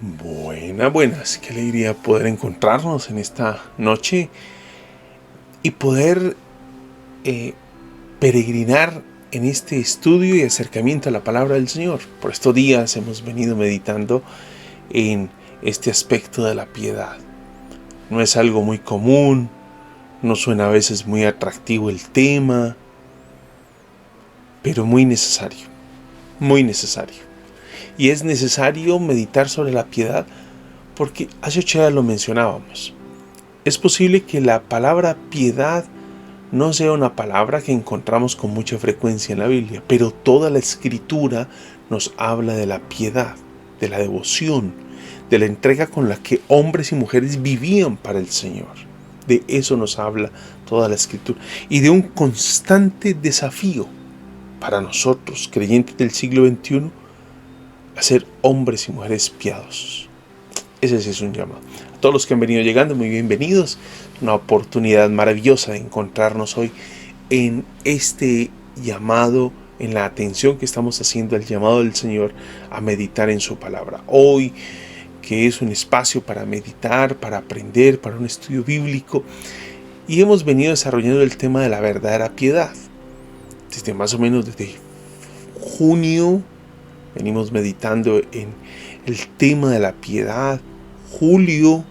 Buenas, qué alegría poder encontrarnos en esta noche y poder peregrinar en este estudio y acercamiento a la palabra del Señor. Por estos días hemos venido meditando en este aspecto de la piedad. No es algo muy común, no suena a veces muy atractivo el tema, pero muy necesario, muy necesario. Y es necesario meditar sobre la piedad porque hace 8 días lo mencionábamos. Es posible que la palabra piedad no sea una palabra que encontramos con mucha frecuencia en la Biblia, pero toda la Escritura nos habla de la piedad, de la devoción, de la entrega con la que hombres y mujeres vivían para el Señor. De eso nos habla toda la Escritura y de un constante desafío para nosotros, creyentes del siglo XXI, a ser hombres y mujeres piadosos. Ese sí es un llamado. A todos los que han venido llegando, muy bienvenidos. Una oportunidad maravillosa de encontrarnos hoy en este llamado, en la atención que estamos haciendo al llamado del Señor a meditar en su palabra. Hoy, que es un espacio para meditar, para aprender, para un estudio bíblico, y hemos venido desarrollando el tema de la verdadera piedad. Desde más o menos desde junio venimos meditando en el tema de la piedad, julio,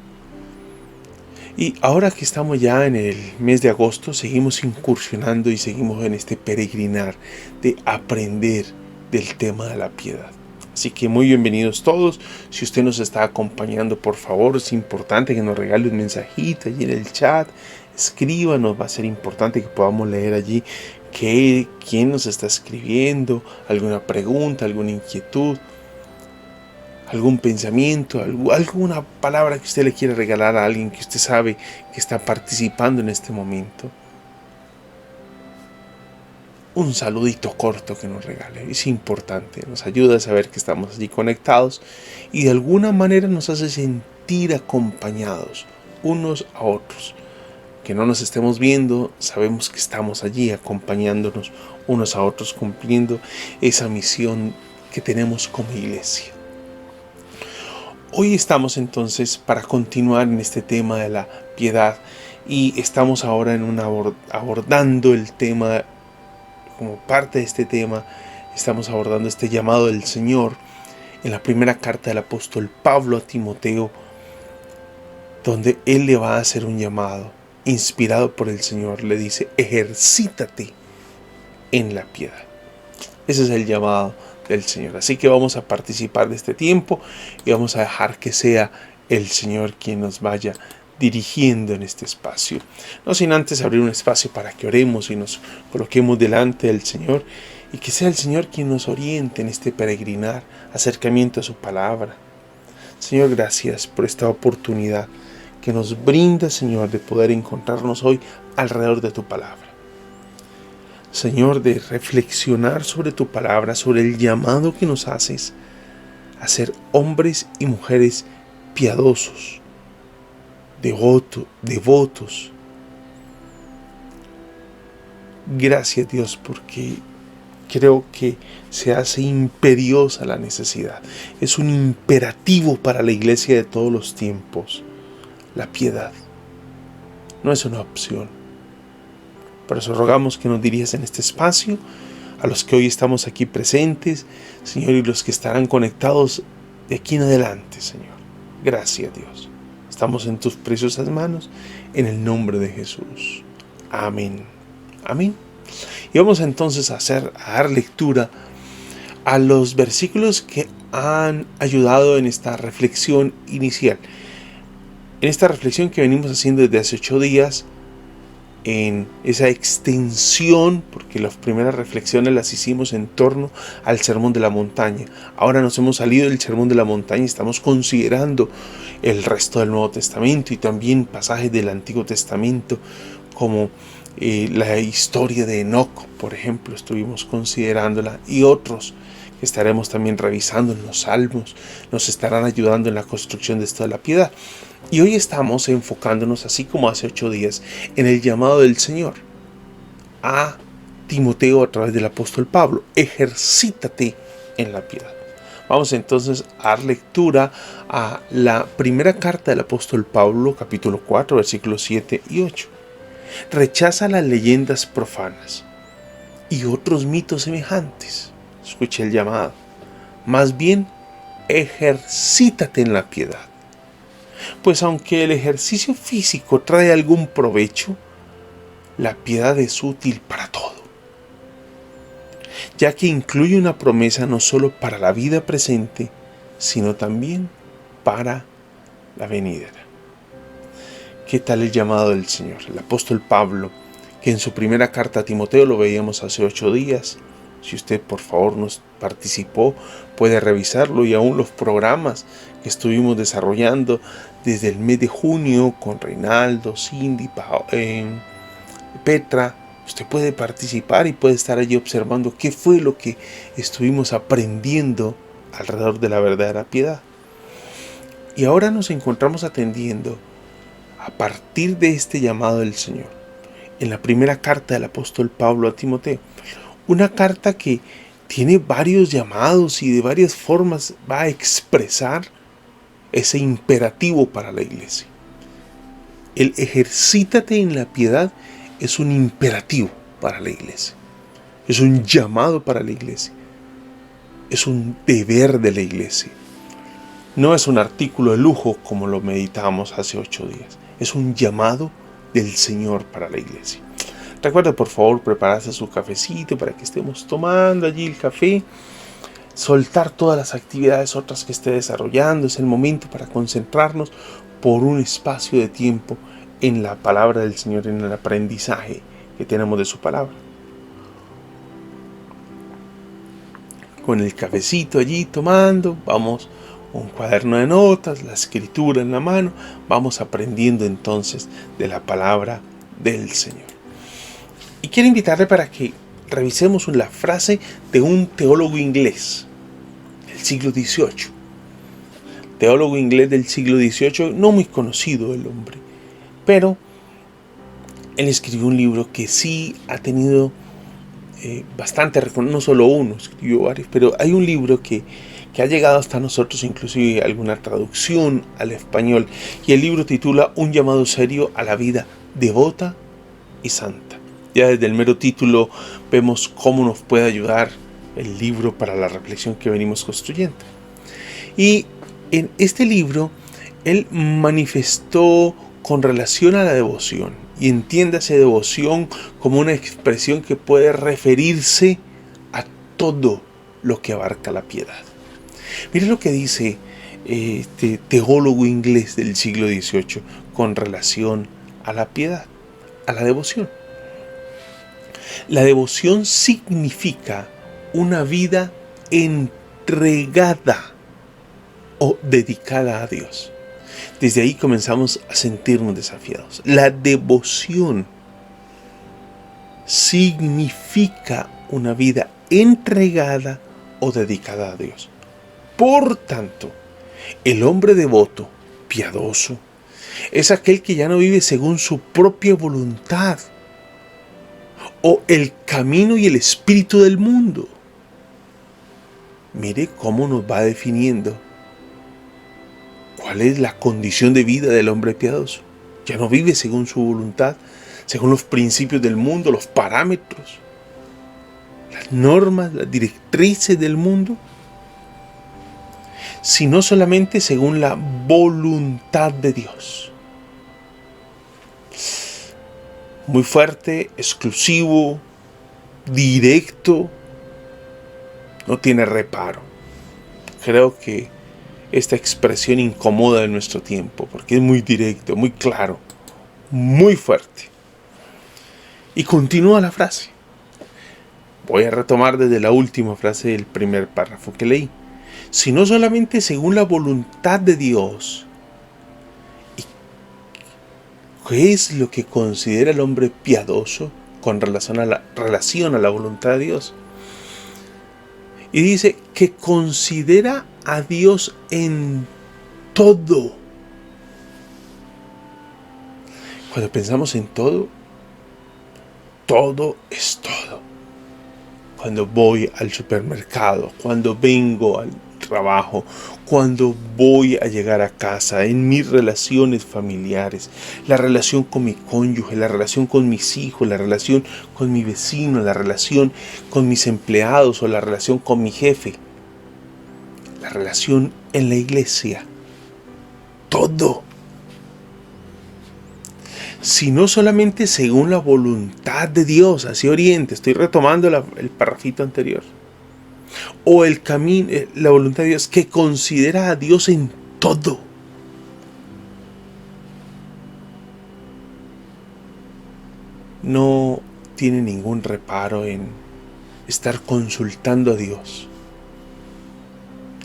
y ahora que estamos ya en el mes de agosto, seguimos incursionando y seguimos en este peregrinar de aprender del tema de la piedad. Así que muy bienvenidos todos. Si usted nos está acompañando, por favor, es importante que nos regale un mensajito allí en el chat. Escríbanos, va a ser importante que podamos leer allí quién nos está escribiendo, alguna pregunta, alguna inquietud, algún pensamiento, alguna palabra que usted le quiera regalar a alguien que usted sabe que está participando en este momento. Un saludito corto que nos regale, es importante, nos ayuda a saber que estamos allí conectados y de alguna manera nos hace sentir acompañados unos a otros. Que no nos estemos viendo, sabemos que estamos allí acompañándonos unos a otros, cumpliendo esa misión que tenemos como iglesia. Hoy estamos entonces para continuar en este tema de la piedad y estamos ahora abordando el tema, como parte de este tema, estamos abordando este llamado del Señor en la primera carta del apóstol Pablo a Timoteo, donde él le va a hacer un llamado. Inspirado por el Señor, le dice: ejercítate en la piedad. Ese es el llamado del Señor. Así que vamos a participar de este tiempo y vamos a dejar que sea el Señor quien nos vaya dirigiendo en este espacio. No sin antes abrir un espacio para que oremos y nos coloquemos delante del Señor y que sea el Señor quien nos oriente en este peregrinar, acercamiento a su palabra. Señor, gracias por esta oportunidad que nos brinda, Señor, de poder encontrarnos hoy alrededor de tu palabra. Señor, de reflexionar sobre tu palabra, sobre el llamado que nos haces a ser hombres y mujeres piadosos, devotos. Gracias, Dios, porque creo que se hace imperiosa la necesidad. Es un imperativo para la iglesia de todos los tiempos. La piedad no es una opción. Por eso rogamos que nos dirijas en este espacio, a los que hoy estamos aquí presentes, Señor, y los que estarán conectados de aquí en adelante, Señor. Gracias, Dios. Estamos en tus preciosas manos, en el nombre de Jesús. Amén. Amén. Y vamos entonces a dar lectura a los versículos que han ayudado en esta reflexión inicial. En esta reflexión que venimos haciendo desde hace 8 días, en esa extensión, porque las primeras reflexiones las hicimos en torno al Sermón de la Montaña. Ahora nos hemos salido del Sermón de la Montaña y estamos considerando el resto del Nuevo Testamento y también pasajes del Antiguo Testamento, como la historia de Enoc, por ejemplo, estuvimos considerándola, y otros que estaremos también revisando en los Salmos, nos estarán ayudando en la construcción de esto de la piedad. Y hoy estamos enfocándonos, así como hace 8 días, en el llamado del Señor a Timoteo a través del apóstol Pablo: ejercítate en la piedad. Vamos entonces a dar lectura a la primera carta del apóstol Pablo, capítulo 4, versículos 7 y 8. Rechaza las leyendas profanas y otros mitos semejantes. Escuche el llamado. Más bien, ejercítate en la piedad. Pues aunque el ejercicio físico trae algún provecho, la piedad es útil para todo, ya que incluye una promesa no solo para la vida presente, sino también para la venidera. ¿Qué tal el llamado del Señor? El apóstol Pablo, que en su primera carta a Timoteo, lo veíamos hace 8 días, si usted por favor nos participó, puede revisarlo, y aún los programas que estuvimos desarrollando desde el mes de junio con Reinaldo, Cindy, Petra. Usted puede participar y puede estar allí observando qué fue lo que estuvimos aprendiendo alrededor de la verdadera piedad. Y ahora nos encontramos atendiendo a partir de este llamado del Señor en la primera carta del apóstol Pablo a Timoteo. Una carta que tiene varios llamados y de varias formas va a expresar ese imperativo para la iglesia. El ejercítate en la piedad es un imperativo para la iglesia. Es un llamado para la iglesia. Es un deber de la iglesia. No es un artículo de lujo como lo meditábamos hace 8 días. Es un llamado del Señor para la iglesia. Recuerde por favor prepararse su cafecito para que estemos tomando allí el café. Soltar todas las actividades otras que esté desarrollando. Es el momento para concentrarnos por un espacio de tiempo en la palabra del Señor, en el aprendizaje que tenemos de su palabra. Con el cafecito allí tomando, vamos, un cuaderno de notas, la escritura en la mano, vamos aprendiendo entonces de la palabra del Señor. Y quiero invitarle para que revisemos la frase de un teólogo inglés del siglo XVIII. Teólogo inglés del siglo XVIII, no muy conocido el hombre, pero él escribió un libro que sí ha tenido bastante reconocimiento, no solo uno, escribió varios, pero hay un libro que ha llegado hasta nosotros, inclusive alguna traducción al español, y el libro titula Un llamado serio a la vida devota y santa. Ya desde el mero título vemos cómo nos puede ayudar el libro para la reflexión que venimos construyendo. Y en este libro, él manifestó con relación a la devoción, y entiéndase devoción como una expresión que puede referirse a todo lo que abarca la piedad. Mire lo que dice este teólogo inglés del siglo XVIII con relación a la piedad, a la devoción. La devoción significa una vida entregada o dedicada a Dios. Desde ahí comenzamos a sentirnos desafiados. La devoción significa una vida entregada o dedicada a Dios. Por tanto, el hombre devoto, piadoso, es aquel que ya no vive según su propia voluntad o el camino y el espíritu del mundo. Mire cómo nos va definiendo cuál es la condición de vida del hombre piadoso. Ya no vive según su voluntad, según los principios del mundo, los parámetros, las normas, las directrices del mundo, sino solamente según la voluntad de Dios. Muy fuerte, exclusivo, directo, no tiene reparo. Creo que esta expresión incomoda en nuestro tiempo, porque es muy directo, muy claro, muy fuerte. Y continúa la frase. Voy a retomar desde la última frase del primer párrafo que leí. Sino solamente según la voluntad de Dios. ¿Y qué es lo que considera el hombre piadoso con relación a la voluntad de Dios? Y dice que considera a Dios en todo. Cuando pensamos en todo, todo es todo. Cuando voy al supermercado, cuando vengo al trabajo, cuando voy a llegar a casa, en mis relaciones familiares, la relación con mi cónyuge, la relación con mis hijos, la relación con mi vecino, la relación con mis empleados o la relación con mi jefe, la relación en la iglesia, todo. Sino solamente según la voluntad de Dios, así oriente. Estoy retomando el parrafito anterior. O el camino, la voluntad de Dios, que considera a Dios en todo. No tiene ningún reparo en estar consultando a Dios.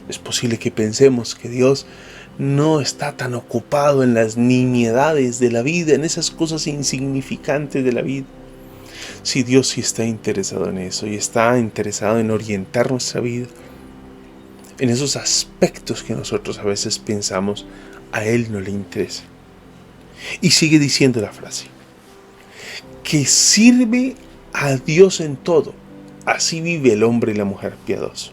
Es posible que pensemos que Dios no está tan ocupado en las nimiedades de la vida, en esas cosas insignificantes de la vida. Si Dios sí está interesado en eso y está interesado en orientar nuestra vida, en esos aspectos que nosotros a veces pensamos, a Él no le interesa. Y sigue diciendo la frase, que sirve a Dios en todo. Así vive el hombre y la mujer piadoso.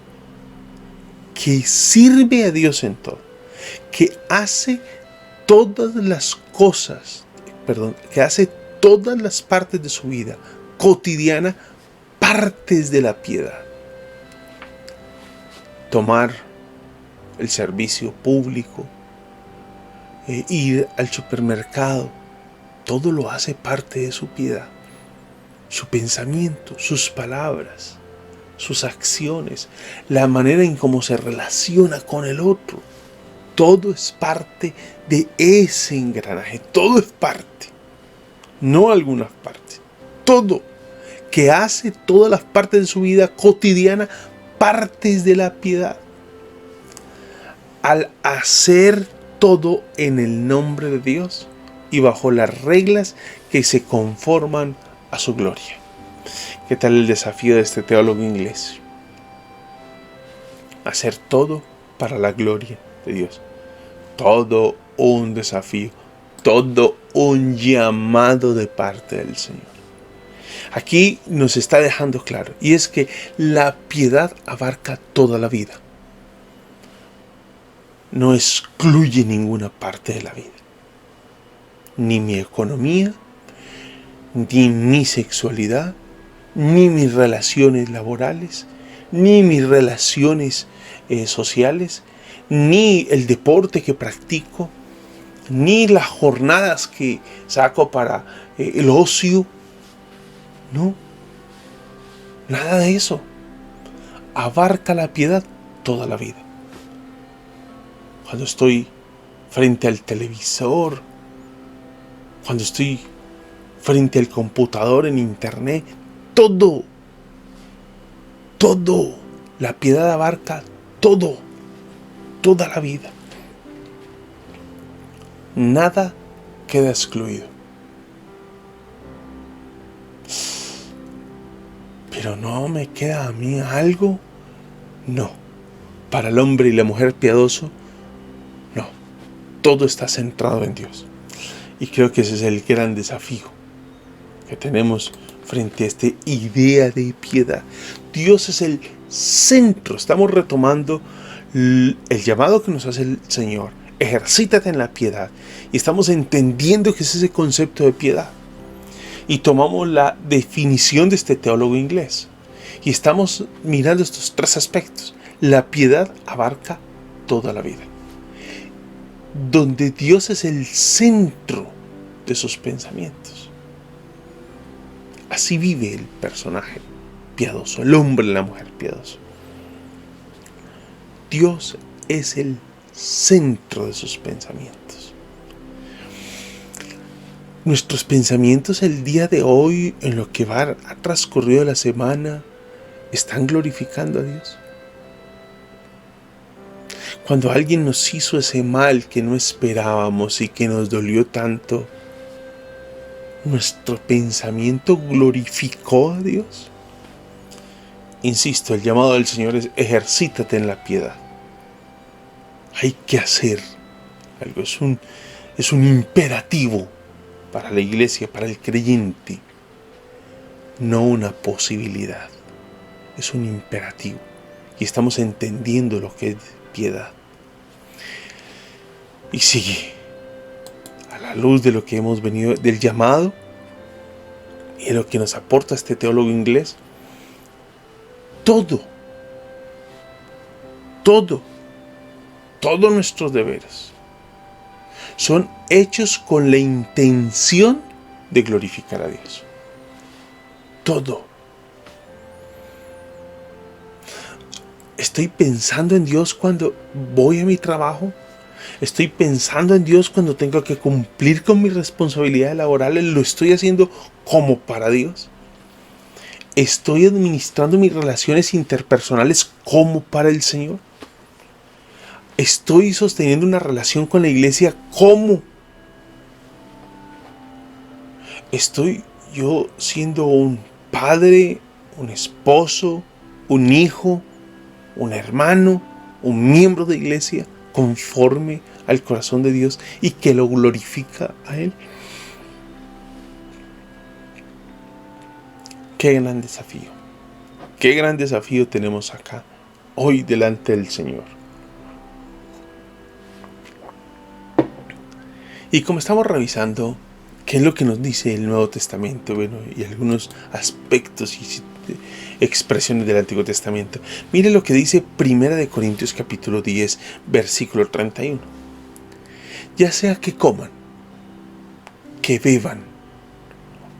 Que sirve a Dios en todo. Que hace todas las cosas, que hace todas las partes de su vida cotidiana partes de la piedad. Tomar el servicio público, ir al supermercado, todo lo hace parte de su piedad. Su pensamiento, sus palabras, sus acciones, la manera en cómo se relaciona con el otro. Todo es parte de ese engranaje, todo es parte, no algunas partes, todo, que hace todas las partes de su vida cotidiana partes de la piedad. Al hacer todo en el nombre de Dios y bajo las reglas que se conforman a su gloria. ¿Qué tal el desafío de este teólogo inglés? Hacer todo para la gloria de Dios. Todo un desafío, todo un llamado de parte del Señor. Aquí nos está dejando claro, y es que la piedad abarca toda la vida. No excluye ninguna parte de la vida. Ni mi economía, ni mi sexualidad, ni mis relaciones laborales, ni mis relaciones sociales, ni el deporte que practico, ni las jornadas que saco para el ocio. No, nada de eso. Abarca la piedad toda la vida. Cuando estoy frente al televisor, cuando estoy frente al computador, en internet, todo, la piedad abarca todo, toda la vida. Nada queda excluido. Pero no me queda a mí algo. No. Para el hombre y la mujer piadoso, no. Todo está centrado en Dios. Y creo que ese es el gran desafío que tenemos frente a esta idea de piedad. Dios es el centro. Estamos retomando el llamado que nos hace el Señor. Ejercítate en la piedad. Y estamos entendiendo que es ese concepto de piedad. Y tomamos la definición de este teólogo inglés. Y estamos mirando estos tres aspectos. La piedad abarca toda la vida. Donde Dios es el centro de sus pensamientos. Así vive el personaje piadoso, el hombre y la mujer piadoso. Dios es el centro de sus pensamientos. Nuestros pensamientos el día de hoy, en lo que ha transcurrido la semana, ¿están glorificando a Dios? Cuando alguien nos hizo ese mal que no esperábamos y que nos dolió tanto, ¿nuestro pensamiento glorificó a Dios? Insisto, el llamado del Señor es ejercítate en la piedad. Hay que hacer algo, es un imperativo para la iglesia, para el creyente, no una posibilidad, es un imperativo. Y estamos entendiendo lo que piedad. Y sigue, a la luz de lo que hemos venido, del llamado y de lo que nos aporta este teólogo inglés, todos nuestros deberes son hechos con la intención de glorificar a Dios. Todo. Estoy pensando en Dios cuando voy a mi trabajo. Estoy pensando en Dios cuando tengo que cumplir con mis responsabilidades laborales. Lo estoy haciendo como para Dios. Estoy administrando mis relaciones interpersonales como para el Señor. Estoy sosteniendo una relación con la iglesia como. Estoy yo siendo un padre, un esposo, un hijo, un hermano, un miembro de iglesia conforme al corazón de Dios y que lo glorifica a Él. Qué gran desafío. Qué gran desafío tenemos acá hoy delante del Señor. Y como estamos revisando qué es lo que nos dice el Nuevo Testamento, bueno, y algunos aspectos y expresiones del Antiguo Testamento, mire lo que dice 1 Corintios capítulo 10, versículo 31. Ya sea que coman, que beban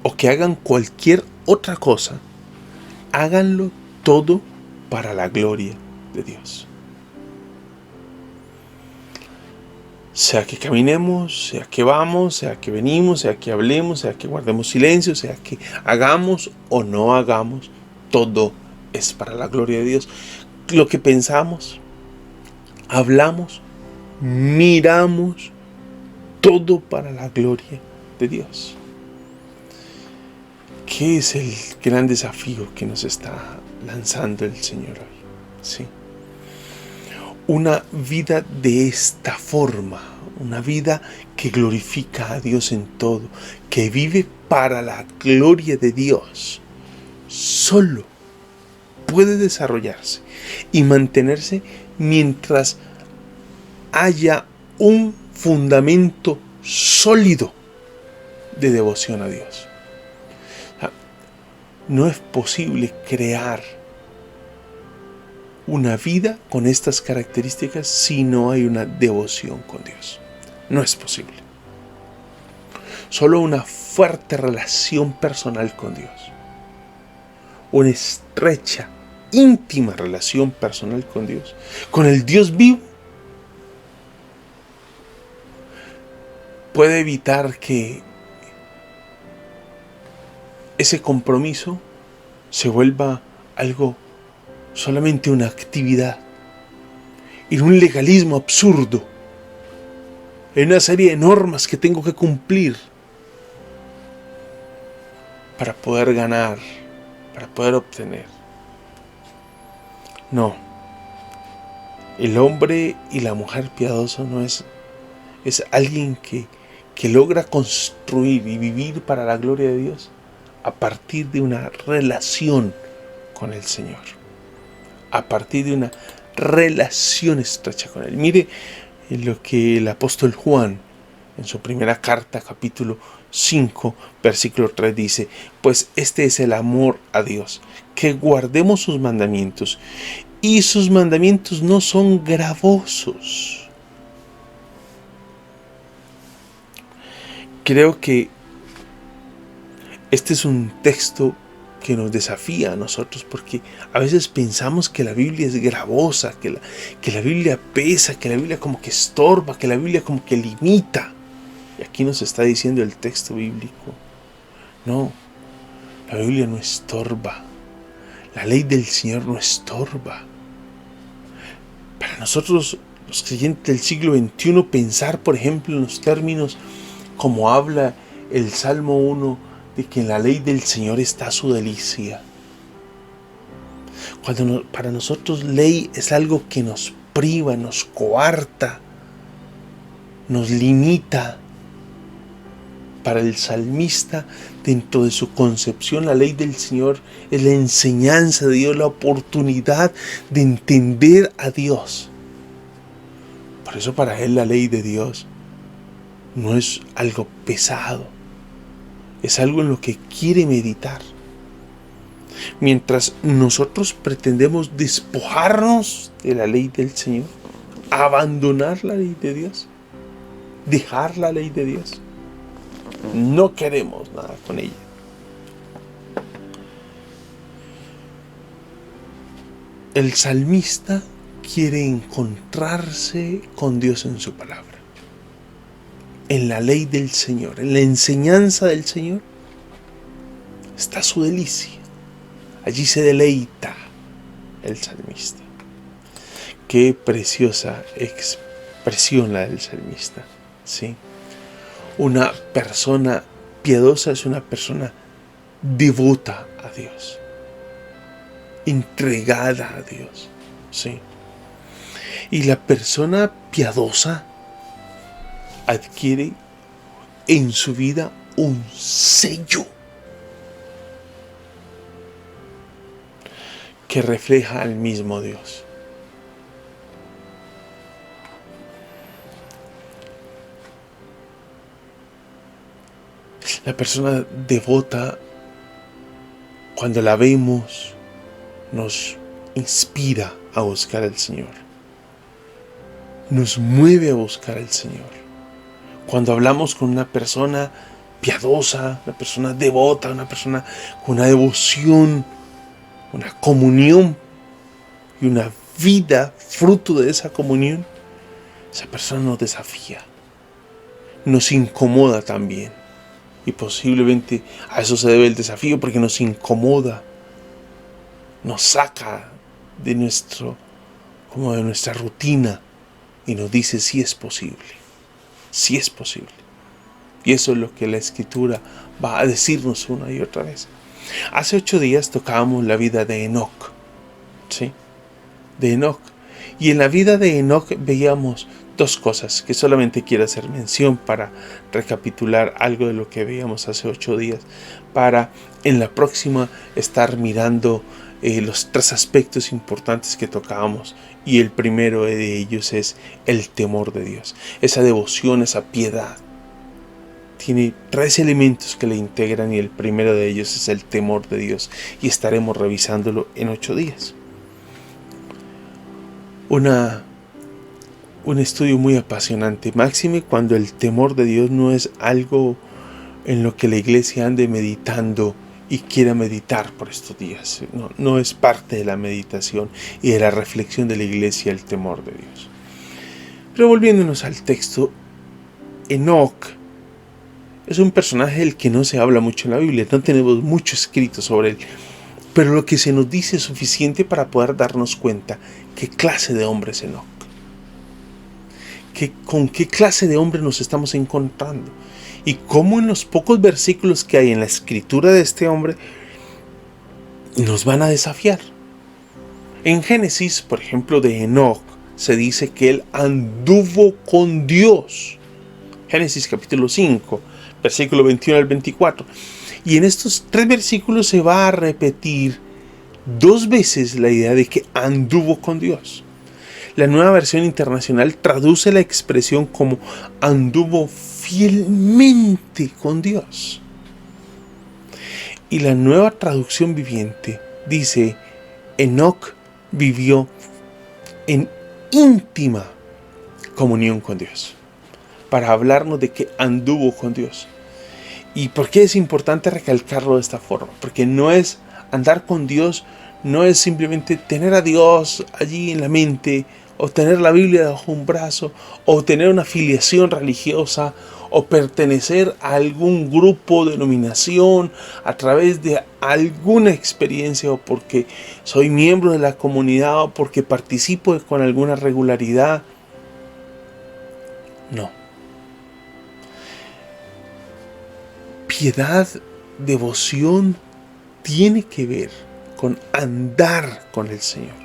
o que hagan cualquier otra cosa, háganlo todo para la gloria de Dios. Sea que caminemos, sea que vamos, sea que venimos, sea que hablemos, sea que guardemos silencio, sea que hagamos o no hagamos, todo es para la gloria de Dios. Lo que pensamos, hablamos, miramos, todo para la gloria de Dios. ¿Qué es el gran desafío que nos está lanzando el Señor hoy? Sí. Una vida de esta forma, una vida que glorifica a Dios en todo, que vive para la gloria de Dios, solo puede desarrollarse y mantenerse mientras haya un fundamento sólido de devoción a Dios. No es posible crear una vida con estas características si no hay una devoción con Dios. No es posible. Solo una fuerte relación personal con Dios, una estrecha, íntima relación personal con Dios, con el Dios vivo, puede evitar que ese compromiso se vuelva algo, solamente una actividad, en un legalismo absurdo, en una serie de normas que tengo que cumplir para poder ganar, para poder obtener. No, el hombre y la mujer piadoso no es alguien que logra construir y vivir para la gloria de Dios a partir de una relación con el Señor, a partir de una relación estrecha con Él. Mire lo que el apóstol Juan en su primera carta, capítulo 5, versículo 3 dice: pues este es el amor a Dios, que guardemos sus mandamientos, y sus mandamientos no son gravosos. Creo que este es un texto que nos desafía a nosotros, porque a veces pensamos que la Biblia es gravosa, que la Biblia pesa, que la Biblia como que estorba, que la Biblia como que limita. Y aquí nos está diciendo el texto bíblico: no, la Biblia no estorba, la ley del Señor no estorba. Para nosotros, los creyentes del siglo XXI, pensar, por ejemplo, en los términos como habla el Salmo 1, de que en la ley del Señor está su delicia. Cuando para nosotros ley es algo que nos priva, nos coarta, nos limita. Para el salmista, dentro de su concepción, la ley del Señor es la enseñanza de Dios, la oportunidad de entender a Dios. Por eso para él la ley de Dios no es algo pesado, es algo en lo que quiere meditar. Mientras nosotros pretendemos despojarnos de la ley del Señor, abandonar la ley de Dios, dejar la ley de Dios, no queremos nada con ella. El salmista quiere encontrarse con Dios en su palabra, en la ley del Señor, en la enseñanza del Señor. Está su delicia. Allí se deleita el salmista. Qué preciosa expresión la del salmista, ¿sí? Una persona piadosa es una persona devota a Dios, entregada a Dios, ¿sí? Y la persona piadosa adquiere en su vida un sello que refleja al mismo Dios. La persona devota, cuando la vemos, nos inspira a buscar al Señor. Nos mueve a buscar al Señor. Cuando hablamos con una persona piadosa, una persona devota, una persona con una devoción, una comunión y una vida fruto de esa comunión, esa persona nos desafía, nos incomoda también. Y posiblemente a eso se debe el desafío, porque nos incomoda, nos saca de nuestra rutina y nos dice si es posible, si es posible. Y eso es lo que la Escritura va a decirnos una y otra vez. Hace 8 días tocábamos la vida de Enoc, ¿sí? De Enoc. Y en la vida de Enoc veíamos 2 cosas que solamente quiero hacer mención para recapitular algo de lo que veíamos hace 8 días, para en la próxima estar mirando los 3 aspectos importantes que tocábamos. Y el primero de ellos es el temor de Dios, esa devoción, esa piedad. Tiene 3 elementos que le integran y el primero de ellos es el temor de Dios, y estaremos revisándolo en 8 días. Un estudio muy apasionante, máxime cuando el temor de Dios no es algo en lo que la iglesia ande meditando y quiera meditar por estos días. No es parte de la meditación y de la reflexión de la iglesia el temor de Dios. Pero volviéndonos al texto, Enoc es un personaje del que no se habla mucho en la Biblia, no tenemos mucho escrito sobre él, pero lo que se nos dice es suficiente para poder darnos cuenta qué clase de hombre es Enoc, con qué clase de hombre nos estamos encontrando, y cómo en los pocos versículos que hay en la escritura de este hombre nos van a desafiar. En Génesis, por ejemplo, de Enoc, se dice que él anduvo con Dios. Génesis capítulo 5, versículo 21 al 24. Y en estos 3 versículos se va a repetir 2 veces la idea de que anduvo con Dios. La Nueva Versión Internacional traduce la expresión como anduvo fielmente con Dios. Y la Nueva Traducción Viviente dice: Enoc vivió en íntima comunión con Dios, para hablarnos de que anduvo con Dios. ¿Y por qué es importante recalcarlo de esta forma? Porque no es andar con Dios, no es simplemente tener a Dios allí en la mente, o tener la Biblia bajo un brazo, o tener una afiliación religiosa, o pertenecer a algún grupo, denominación, a través de alguna experiencia, o porque soy miembro de la comunidad, o porque participo con alguna regularidad. No. Piedad, devoción, tiene que ver con andar con el Señor.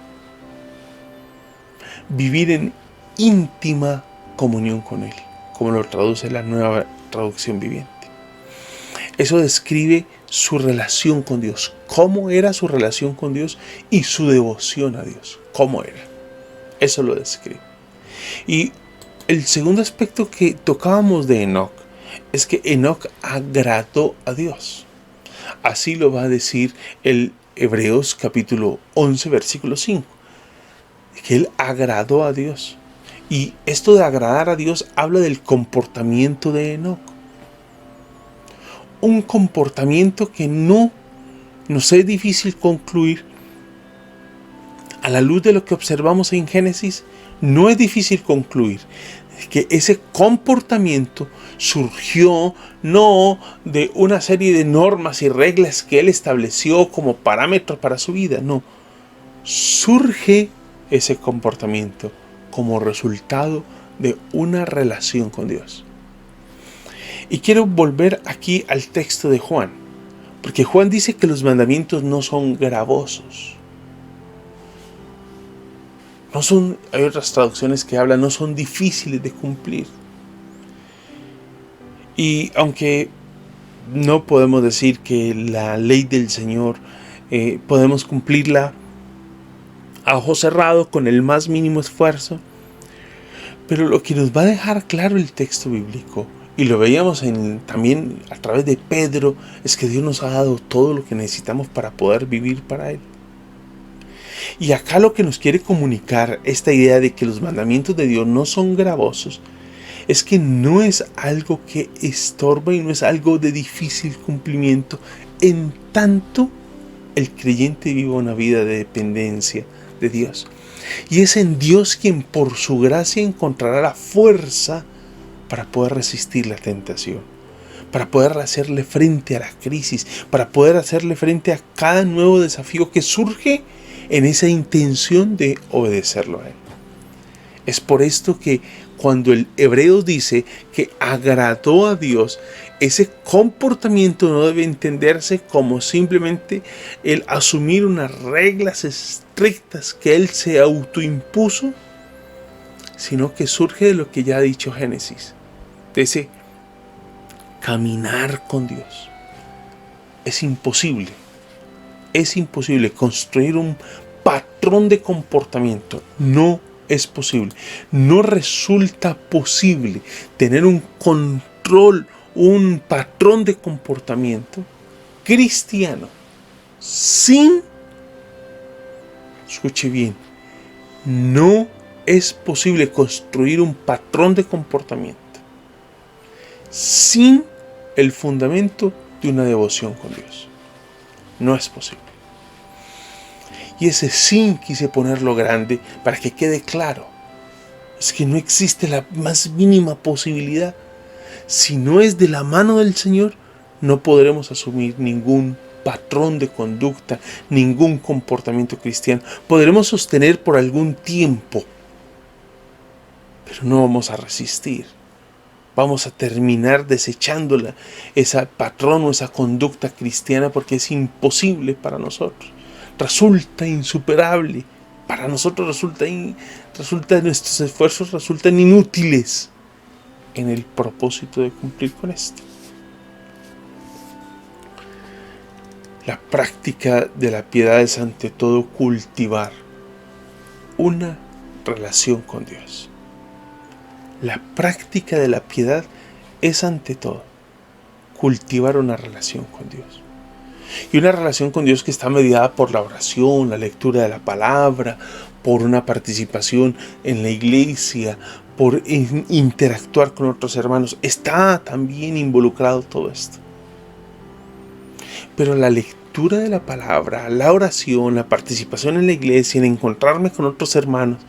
Vivir en íntima comunión con Él, como lo traduce la Nueva Traducción Viviente. Eso describe su relación con Dios, cómo era su relación con Dios y su devoción a Dios, cómo era. Eso lo describe. Y El segundo aspecto que tocábamos de Enoc es que Enoc agradó a Dios. Así lo va a decir el Hebreos capítulo 11, versículo 5. Que él agradó a Dios. Y esto de agradar a Dios habla del comportamiento de Enoc. Un comportamiento que no nos es difícil concluir. A la luz de lo que observamos en Génesis, no es difícil concluir que ese comportamiento surgió no de una serie de normas y reglas que él estableció como parámetros para su vida, no. Surge ese comportamiento como resultado de una relación con Dios. Y quiero volver aquí al texto de Juan, porque Juan dice que los mandamientos no son gravosos. Hay otras traducciones que hablan, no son difíciles de cumplir. Y aunque no podemos decir que la ley del Señor podemos cumplirla a ojo cerrado con el más mínimo esfuerzo, pero lo que nos va a dejar claro el texto bíblico, y lo veíamos también a través de Pedro, es que Dios nos ha dado todo lo que necesitamos para poder vivir para Él. Y acá lo que nos quiere comunicar esta idea de que los mandamientos de Dios no son gravosos, es que no es algo que estorba y no es algo de difícil cumplimiento, en tanto el creyente viva una vida de dependencia de Dios. Y es en Dios quien por su gracia encontrará la fuerza para poder resistir la tentación, para poder hacerle frente a la crisis, para poder hacerle frente a cada nuevo desafío que surge en esa intención de obedecerlo a Él. Es por esto que cuando el Hebreos dice que agradó a Dios, ese comportamiento no debe entenderse como simplemente el asumir unas reglas estrictas que Él se autoimpuso, sino que surge de lo que ya ha dicho Génesis, de ese caminar con Dios. Es imposible construir un patrón de comportamiento. No es posible. No resulta posible tener un control, un patrón de comportamiento cristiano sin, escuche bien, no es posible construir un patrón de comportamiento sin el fundamento de una devoción con Dios. No es posible. Y ese sin quise ponerlo grande para que quede claro. Es que no existe la más mínima posibilidad. Si no es de la mano del Señor, no podremos asumir ningún patrón de conducta, ningún comportamiento cristiano. Podremos sostener por algún tiempo, pero no vamos a resistir. Vamos a terminar desechándola, ese patrón o esa conducta cristiana, porque es imposible para nosotros. Resulta insuperable. Para nosotros nuestros esfuerzos resultan inútiles en el propósito de cumplir con esto. La práctica de la piedad es ante todo cultivar una relación con Dios. La práctica de la piedad es ante todo cultivar una relación con Dios. Y una relación con Dios que está mediada por la oración, la lectura de la palabra, por una participación en la iglesia, por interactuar con otros hermanos. Está también involucrado todo esto. Pero la lectura de la palabra, la oración, la participación en la iglesia, en encontrarme con otros hermanos,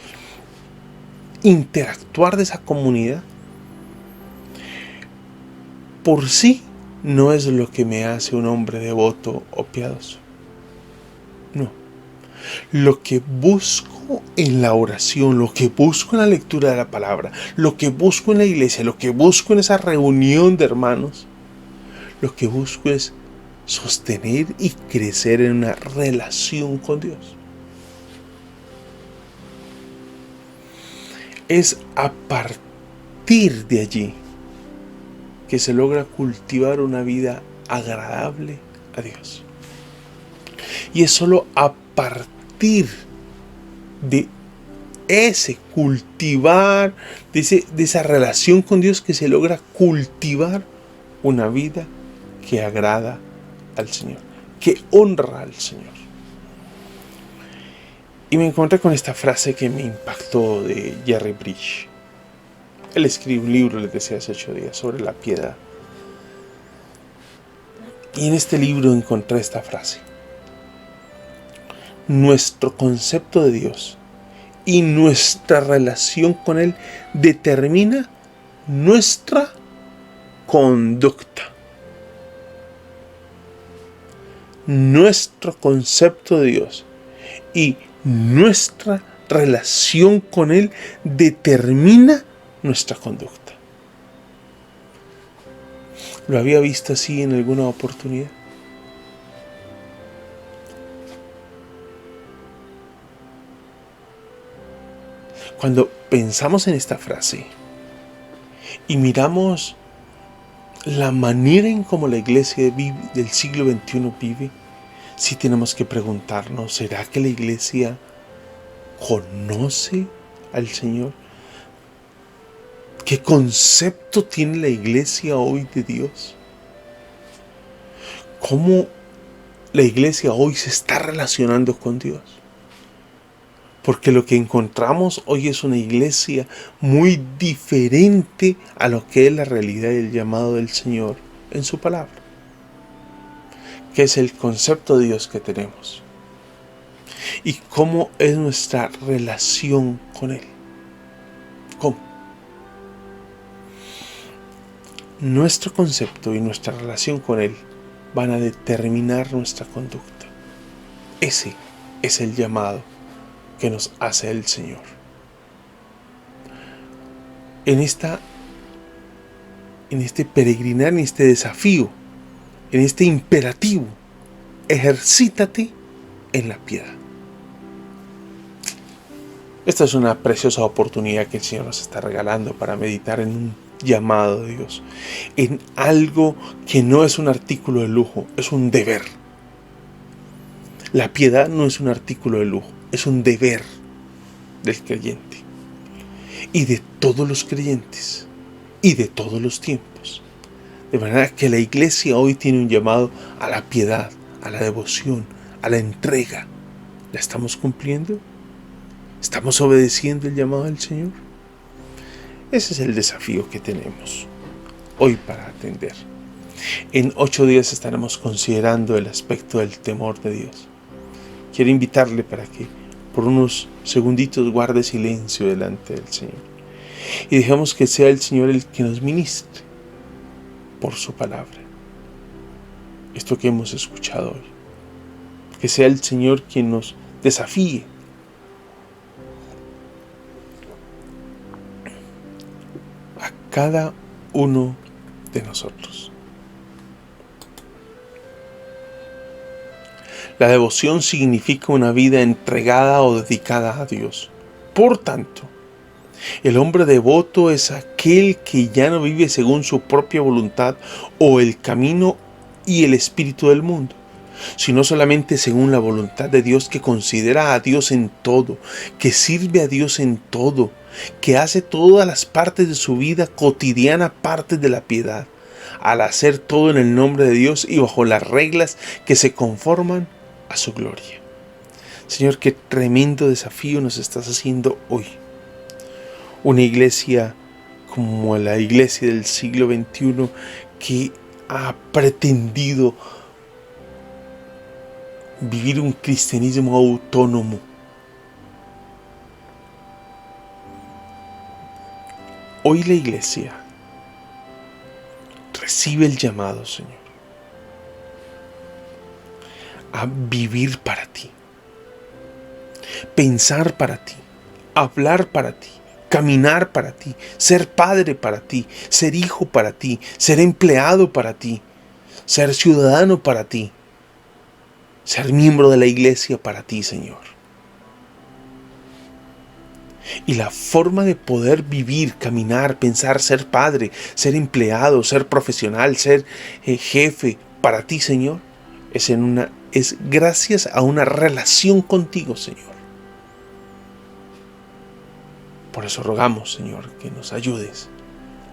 interactuar de esa comunidad, por sí no es lo que me hace un hombre devoto o piadoso. No. Lo que busco en la oración, lo que busco en la lectura de la palabra, lo que busco en la iglesia, lo que busco en esa reunión de hermanos, lo que busco es sostener y crecer en una relación con Dios. Es a partir de allí que se logra cultivar una vida agradable a Dios. Y es solo a partir de cultivar, de esa relación con Dios que se logra cultivar una vida que agrada al Señor, que honra al Señor. Y me encontré con esta frase que me impactó de Jerry Bridge. Él escribió un libro, les decía hace 8 días, sobre la piedad. Y en este libro encontré esta frase. Nuestro concepto de Dios y nuestra relación con Él determina nuestra conducta. Nuestro concepto de Dios y nuestra relación con Él determina nuestra conducta. ¿Lo había visto así en alguna oportunidad? Cuando pensamos en esta frase y miramos la manera en cómo la iglesia del siglo XXI vive, sí tenemos que preguntarnos, ¿será que la iglesia conoce al Señor? ¿Qué concepto tiene la iglesia hoy de Dios? ¿Cómo la iglesia hoy se está relacionando con Dios? Porque lo que encontramos hoy es una iglesia muy diferente a lo que es la realidad y el llamado del Señor en su palabra, que es el concepto de Dios que tenemos y cómo es nuestra relación con Él. ¿Cómo? Nuestro concepto y nuestra relación con Él van a determinar nuestra conducta. Ese es el llamado que nos hace el Señor. En este peregrinar, en este desafío, en este imperativo, ejercítate en la piedad. Esta es una preciosa oportunidad que el Señor nos está regalando para meditar en un llamado de Dios, en algo que no es un artículo de lujo, es un deber. La piedad no es un artículo de lujo, es un deber del creyente y de todos los creyentes y de todos los tiempos. De manera que la iglesia hoy tiene un llamado a la piedad, a la devoción, a la entrega. ¿La estamos cumpliendo? ¿Estamos obedeciendo el llamado del Señor? Ese es el desafío que tenemos hoy para atender. En 8 días estaremos considerando el aspecto del temor de Dios. Quiero invitarle para que por unos segunditos guarde silencio delante del Señor y dejemos que sea el Señor el que nos ministre por su palabra esto que hemos escuchado hoy. Que sea el Señor quien nos desafíe a cada uno de nosotros. La devoción significa una vida entregada o dedicada a Dios. Por tanto, el hombre devoto es aquel que ya no vive según su propia voluntad o el camino y el espíritu del mundo, sino solamente según la voluntad de Dios, que considera a Dios en todo, que sirve a Dios en todo, que hace todas las partes de su vida cotidiana parte de la piedad, al hacer todo en el nombre de Dios y bajo las reglas que se conforman a su gloria. Señor, qué tremendo desafío nos estás haciendo hoy. Una iglesia como la iglesia del siglo XXI que ha pretendido vivir un cristianismo autónomo. Hoy la iglesia recibe el llamado, Señor, a vivir para ti, pensar para ti, hablar para ti, caminar para ti, ser padre para ti, ser hijo para ti, ser empleado para ti, ser ciudadano para ti, ser miembro de la iglesia para ti, Señor. Y la forma de poder vivir, caminar, pensar, ser padre, ser empleado, ser profesional, ser jefe para ti, Señor, es gracias a una relación contigo, Señor. Por eso rogamos, Señor, que nos ayudes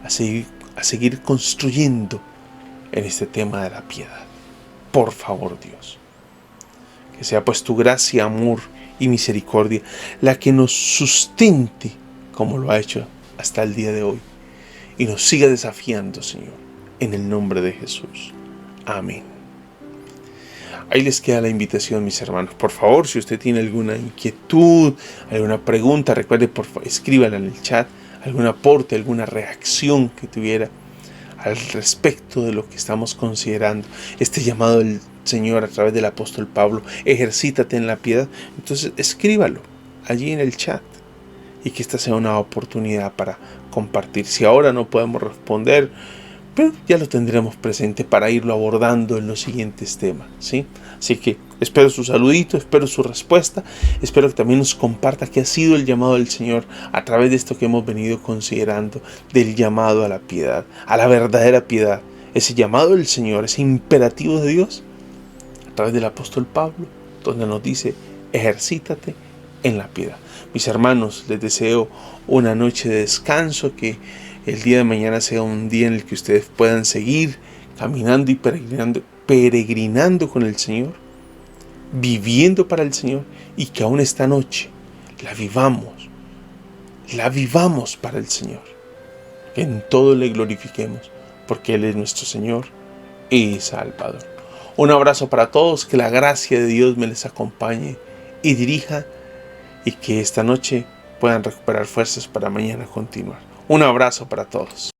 a seguir construyendo en este tema de la piedad. Por favor, Dios. Que sea pues tu gracia, amor y misericordia la que nos sustente como lo ha hecho hasta el día de hoy. Y nos siga desafiando, Señor, en el nombre de Jesús. Amén. Ahí les queda la invitación, mis hermanos. Por favor, si usted tiene alguna inquietud, alguna pregunta, recuerde, por favor, escríbala en el chat, algún aporte, alguna reacción que tuviera al respecto de lo que estamos considerando. Este llamado del Señor a través del apóstol Pablo, ejercítate en la piedad. Entonces, escríbalo allí en el chat y que esta sea una oportunidad para compartir. Si ahora no podemos responder, pero ya lo tendremos presente para irlo abordando en los siguientes temas, ¿sí? Así que espero su saludito, espero su respuesta, espero que también nos comparta qué ha sido el llamado del Señor a través de esto que hemos venido considerando, del llamado a la piedad, a la verdadera piedad, ese llamado del Señor, ese imperativo de Dios, a través del apóstol Pablo, donde nos dice, ejercítate en la piedad. Mis hermanos, les deseo una noche de descanso, que el día de mañana sea un día en el que ustedes puedan seguir caminando y peregrinando con el Señor, viviendo para el Señor, y que aún esta noche la vivamos para el Señor, que en todo le glorifiquemos, porque Él es nuestro Señor y Salvador. Un abrazo para todos, que la gracia de Dios me les acompañe y dirija, y que esta noche puedan recuperar fuerzas para mañana continuar. Un abrazo para todos.